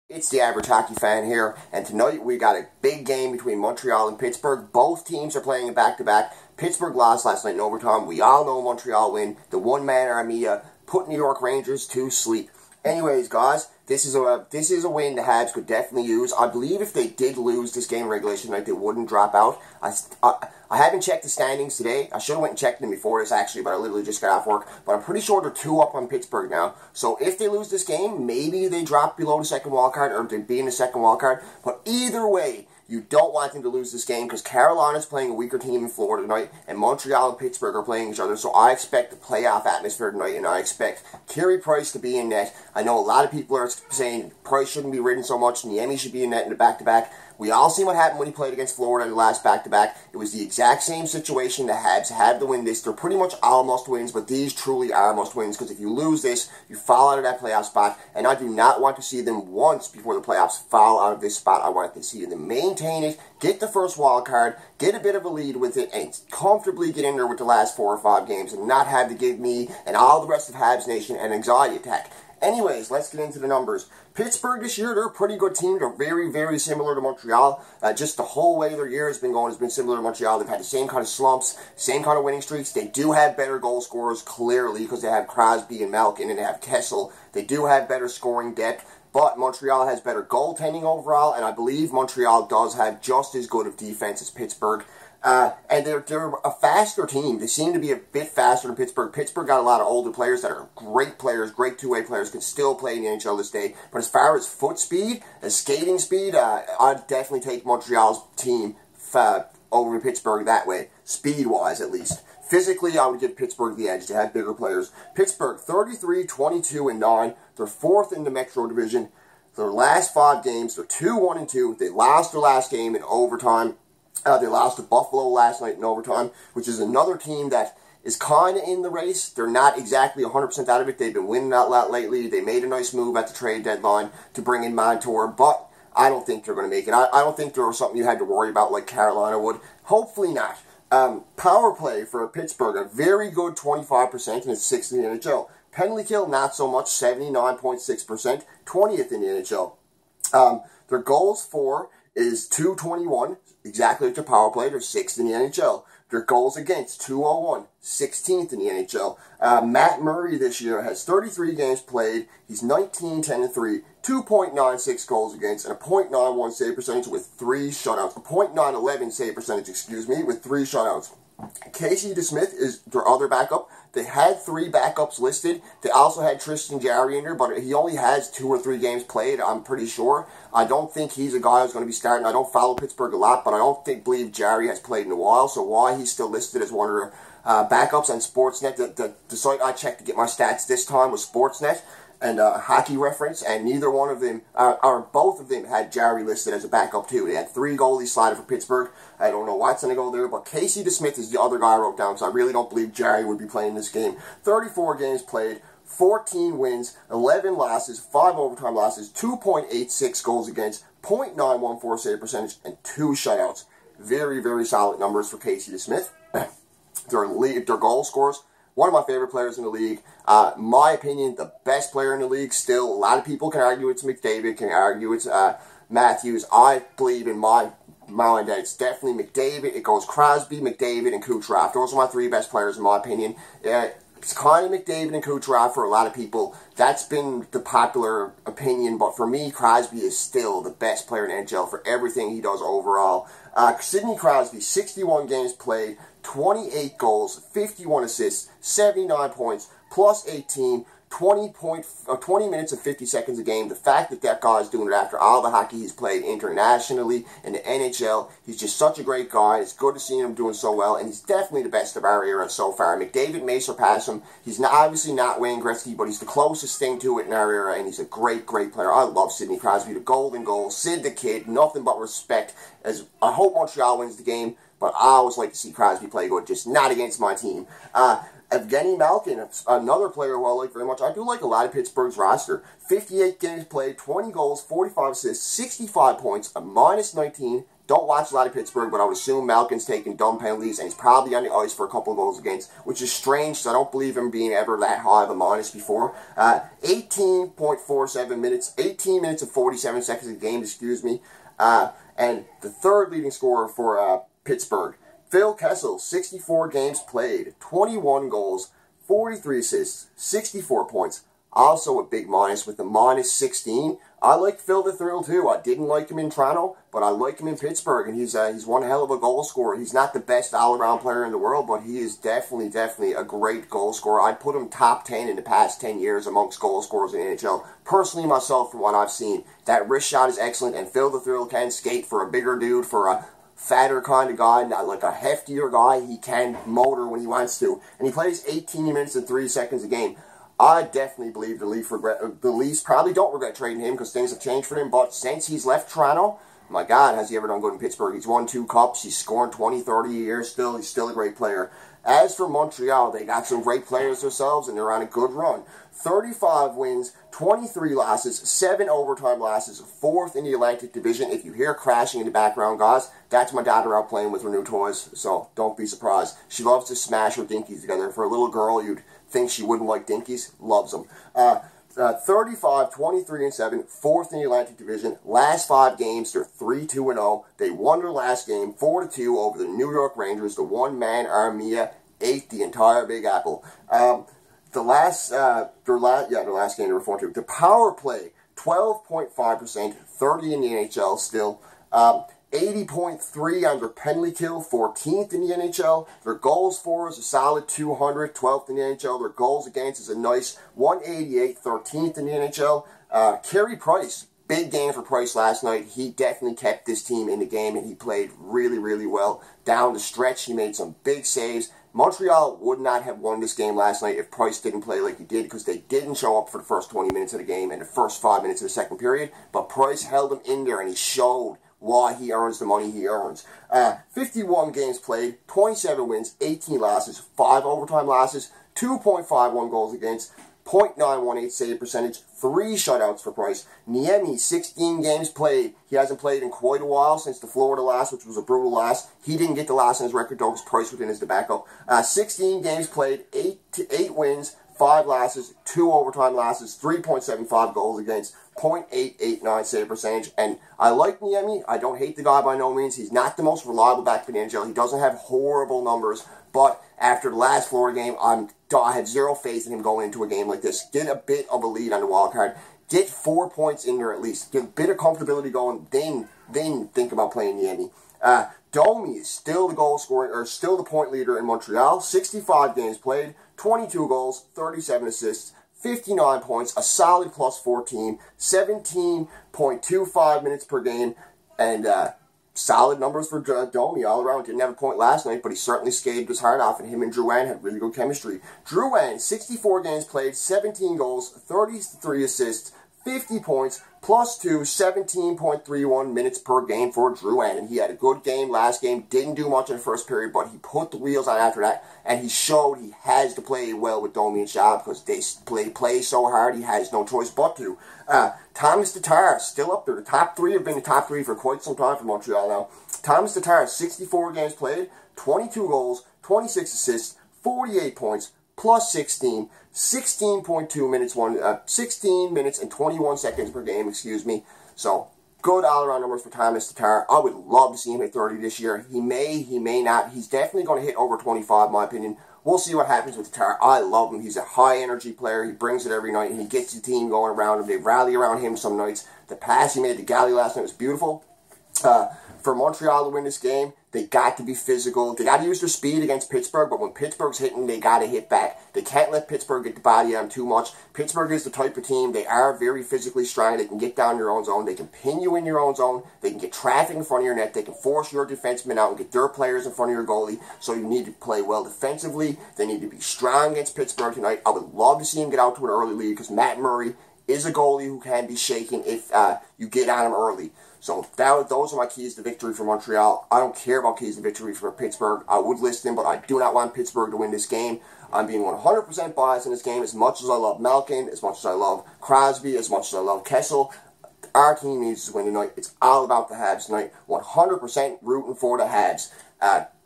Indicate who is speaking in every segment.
Speaker 1: It's the average hockey fan here, and tonight we got a big game between Montreal and Pittsburgh. Both teams are playing a back-to-back. Pittsburgh lost last night in overtime. We all know Montreal win. The one-man army put New York Rangers to sleep. Anyways, guys, this is a win the Habs could definitely use. I believe if they did lose this game in regulation tonight, they wouldn't drop out. I haven't checked the standings today. I should have went and checked them before this, actually, but I literally just got off work. But I'm pretty sure they're 2 up on Pittsburgh now. So if they lose this game, maybe they drop below the second wildcard, or they be in the second wildcard. But either way, you don't want them to lose this game because Carolina's playing a weaker team in Florida tonight, and Montreal and Pittsburgh are playing each other. So I expect a playoff atmosphere tonight, and I expect Carey Price to be in net. I know a lot of people are saying Price shouldn't be ridden so much, and Niemi should be in net in the back-to-back. We all seen what happened when he played against Florida in the last back-to-back. It was the exact same situation. The Habs had to win this. They're pretty much all must-wins, but these truly are must-wins because if you lose this, you fall out of that playoff spot, and I do not want to see them once before the playoffs fall out of this spot. I want to see them maintain it, get the first wild card, get a bit of a lead with it, and comfortably get in there with the last 4 or 5 games and not have to give me and all the rest of Habs Nation an anxiety attack. Anyways, let's get into the numbers. Pittsburgh this year, they're a pretty good team. They're very, very similar to Montreal. Just the whole way their year has been going has been similar to Montreal. They've had the same kind of slumps, same kind of winning streaks. They do have better goal scorers, clearly, because they have Crosby and Malkin and they have Kessel. They do have better scoring depth, but Montreal has better goaltending overall, and I believe Montreal does have just as good of defense as Pittsburgh. And they're a faster team. They seem to be a bit faster than Pittsburgh. Pittsburgh got a lot of older players that are great players, great two-way players, can still play in the NHL this day. But as far as foot speed, as skating speed, I'd definitely take Montreal's team over Pittsburgh that way, speed-wise at least. Physically, I would give Pittsburgh the edge. They have bigger players. Pittsburgh, 33, 22, and 9. They're 4th in the Metro Division. Their last 5 games, they're 2-1-2. They lost their last game in overtime. They lost to Buffalo last night in overtime, which is another team that is kind of in the race. They're not exactly 100% out of it. They've been winning a lot lately. They made a nice move at the trade deadline to bring in Montour, but I don't think they're going to make it. I don't think there was something you had to worry about like Carolina would. Hopefully not. Power play for Pittsburgh, a very good 25%, and it's 6th in the NHL. Penalty kill, not so much, 79.6%, 20th in the NHL. Their goals for is 221, exactly like their power play. They're 6th in the NHL. Their goals against, 201, 16th in the NHL. Matt Murray this year has 33 games played. He's 19, 10, and 3, 2.96 goals against, and a .91 save percentage with 3 shutouts. A .911 save percentage, excuse me, with 3 shutouts. Casey DeSmith is their other backup. They had 3 backups listed. They also had Tristan Jarry in there, but he only has 2 or 3 games played, I'm pretty sure. I don't think he's a guy who's going to be starting. I don't follow Pittsburgh a lot, but I don't believe Jarry has played in a while, so why he's still listed as one of their backups on Sportsnet. The site I checked to get my stats this time was Sportsnet and Hockey Reference, and neither one of them, or both of them, had Jarry listed as a backup too. They had 3 goalies slotted for Pittsburgh. I don't know what's going to go there, but Casey DeSmith is the other guy I wrote down, so I really don't believe Jarry would be playing this game. 34 games played, 14 wins, 11 losses, 5 overtime losses, 2.86 goals against, .914 save percentage, and 2 shutouts. Very, very solid numbers for Casey DeSmith. Their goal scorers, one of my favorite players in the league. My opinion, the best player in the league still. A lot of people can argue it's McDavid, can argue it's Matthews. I believe in my mind that it's definitely McDavid. It goes Crosby, McDavid, and Kucherov. Those are my 3 best players in my opinion. It's kind of McDavid and Kucherov for a lot of people. That's been the popular opinion, but for me, Crosby is still the best player in NHL for everything he does overall. Sidney Crosby, 61 games played, 28 goals, 51 assists, 79 points, plus 18, 20 minutes and 50 seconds a game. The fact that that guy is doing it after all the hockey he's played internationally in the NHL, he's just such a great guy. It's good to see him doing so well, and he's definitely the best of our era so far. McDavid may surpass him. He's obviously not Wayne Gretzky, but he's the closest thing to it in our era, and he's a great, great player. I love Sidney Crosby, the golden goal, Sid the Kid, nothing but respect. As I hope Montreal wins the game, but I always like to see Crosby play good, just not against my team. Evgeny Malkin, another player who I like very much. I do like a lot of Pittsburgh's roster. 58 games played, 20 goals, 45 assists, 65 points, a -19. Don't watch a lot of Pittsburgh, but I would assume Malkin's taking dumb penalties, and he's probably on the ice for a couple of goals against, which is strange, because I don't believe him being ever that high of a minus before. 18.47 minutes, 18 minutes and 47 seconds a game, excuse me. And the third leading scorer for Pittsburgh, Phil Kessel, 64 games played, 21 goals, 43 assists, 64 points. Also a big minus with a -16. I like Phil the Thrill too. I didn't like him in Toronto, but I like him in Pittsburgh, and he's one hell of a goal scorer. He's not the best all-around player in the world, but he is definitely a great goal scorer. I'd put him top 10 in the past 10 years amongst goal scorers in the NHL. Personally, myself, from what I've seen, that wrist shot is excellent, and Phil the Thrill can skate for a bigger dude, for a fatter kind of guy, not like a heftier guy. He can motor when he wants to, and he plays 18 minutes and 3 seconds a game. I definitely believe the Leafs probably don't regret trading him, because things have changed for him. But since he's left Toronto, my God, has he ever done good in Pittsburgh? He's won 2 cups. He's scoring 20, 30 a year still. He's still a great player. As for Montreal, they got some great players themselves, and they're on a good run. 35 wins, 23 losses, 7 overtime losses, 4th in the Atlantic Division. If you hear crashing in the background, guys, that's my daughter out playing with her new toys, so don't be surprised. She loves to smash her dinkies together. For a little girl, you'd think she wouldn't like dinkies. Loves them. 35, 23, and 7, 4th in the Atlantic Division. Last 5 games, they're 3-2-0. They won their last game 4-2 over the New York Rangers. The one-man army ate the entire Big Apple. Their last game they were 4-2. The power play, 12.5%, 30 in the NHL still. 80.3 on their penalty kill, 14th in the NHL. Their goals for is a solid 200, 12th in the NHL. Their goals against is a nice 188, 13th in the NHL. Carey Price, big game for Price last night. He definitely kept this team in the game, and he played really well. Down the stretch, he made some big saves. Montreal would not have won this game last night if Price didn't play like he did, because they didn't show up for the first 20 minutes of the game and the first 5 minutes of the second period. But Price held them in there, and he showed why he earns the money he earns. 51 games played, 27 wins, 18 losses, 5 overtime losses, 2.51 goals against, .918 save percentage, 3 shutouts for Price. Niemi, 16 games played. He hasn't played in quite a while since the Florida loss, which was a brutal loss. He didn't get the loss in his record, though, because Price was in his tobacco. 16 games played, 8 wins, 5 losses, 2 overtime losses, 3.75 goals against, .889 save percentage. And I like Niemi. I don't hate the guy by no means. He's not the most reliable back in the NHL. He doesn't have horrible numbers. But after the last Florida game, I have zero faith in him going into a game like this. Get a bit of a lead on the wild card. Get 4 points in there at least. Get a bit of comfortability going. Then think about playing Niemi. Domi is still the goal scoring, or still the point leader in Montreal. 65 games played, 22 goals, 37 assists, 59 points, a solid +14, 17.25 minutes per game, and solid numbers for Domi all around. Didn't have a point last night, but he certainly skated his heart off, and him and Drouin had really good chemistry. Drouin, 64 games played, 17 goals, 33 assists, 50 points, +2, 17.31 minutes per game for Drouin. And he had a good game last game. Didn't do much in the first period, but he put the wheels on after that. And he showed he has to play well with Domi and Shaw, because they play so hard, he has no choice but to. Thomas Tatar, still up there. The top 3 have been the top 3 for quite some time for Montreal now. Thomas Tatar, 64 games played, 22 goals, 26 assists, 48 points, +16, 16.2 minutes, 16 minutes and 21 seconds per game, excuse me. So, good all-around numbers for Thomas Tatar. I would love to see him hit 30 this year. He may not. He's definitely going to hit over 25, in my opinion. We'll see what happens with Tatar. I love him. He's a high-energy player. He brings it every night, and he gets the team going around him. They rally around him some nights. The pass he made to Galley last night was beautiful. For Montreal to win this game, they got to be physical. They got to use their speed against Pittsburgh, but when Pittsburgh's hitting, they got to hit back. They can't let Pittsburgh get the body on them too much. Pittsburgh is the type of team, they are very physically strong. They can get down your own zone. They can pin you in your own zone. They can get traffic in front of your net. They can force your defensemen out and get their players in front of your goalie. So you need to play well defensively. They need to be strong against Pittsburgh tonight. I would love to see him get out to an early lead, because Matt Murray is a goalie who can be shaken if you get on him early. So those are my keys to victory for Montreal. I don't care about keys to victory for Pittsburgh. I would list them, but I do not want Pittsburgh to win this game. I'm being 100% biased in this game. As much as I love Malkin, as much as I love Crosby, as much as I love Kessel, our team needs to win tonight. It's all about the Habs tonight. 100% rooting for the Habs.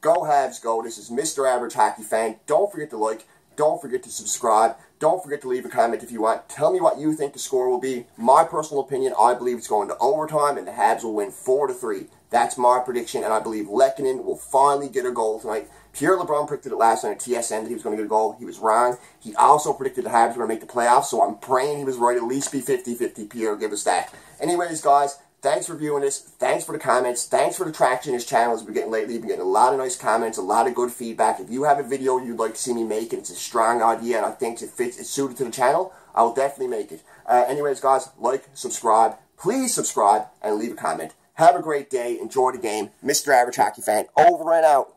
Speaker 1: Go Habs, go. This is Mr. Average Hockey Fan. Don't forget to like. Don't forget to subscribe. Don't forget to leave a comment if you want. Tell me what you think the score will be. My personal opinion, I believe it's going to overtime and the Habs will win 4-3. That's my prediction, and I believe Lehkonen will finally get a goal tonight. Pierre LeBrun predicted it last night at TSN that he was going to get a goal. He was wrong. He also predicted the Habs were going to make the playoffs, so I'm praying he was right. At least be 50-50. Pierre, give us that. Anyways, guys, thanks for viewing this. Thanks for the comments. Thanks for the traction his channel has been getting lately. Been getting a lot of nice comments, a lot of good feedback. If you have a video you'd like to see me make and it's a strong idea and I think it's suited to the channel, I will definitely make it. Anyways, guys, like, subscribe. Please subscribe and leave a comment. Have a great day. Enjoy the game. Mr. Average Hockey Fan, over and out.